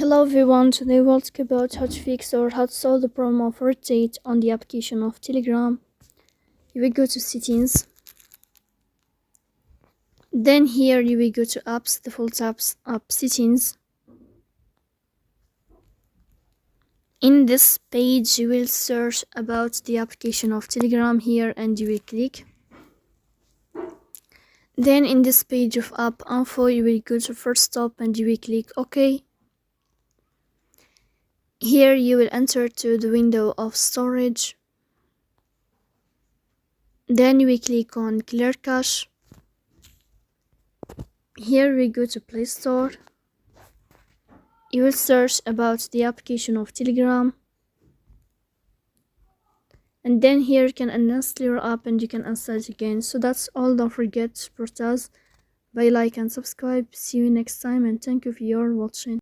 Hello everyone, today we'll talk about how to fix or how to solve the problem of rotate on the application of Telegram. You will go to settings, then here you will go to apps, default apps, app settings. In this page you will search about the application of Telegram here and you will click. Then in this page of app info you will go to first stop and you will click OK. Here you will enter to the window of storage. Then we click on clear cache. Here we go to Play Store. You will search about the application of Telegram. And then here you can uninstall your app and you can install it again. So that's all. Don't forget to support us by like and subscribe. See you next time and thank you for your watching.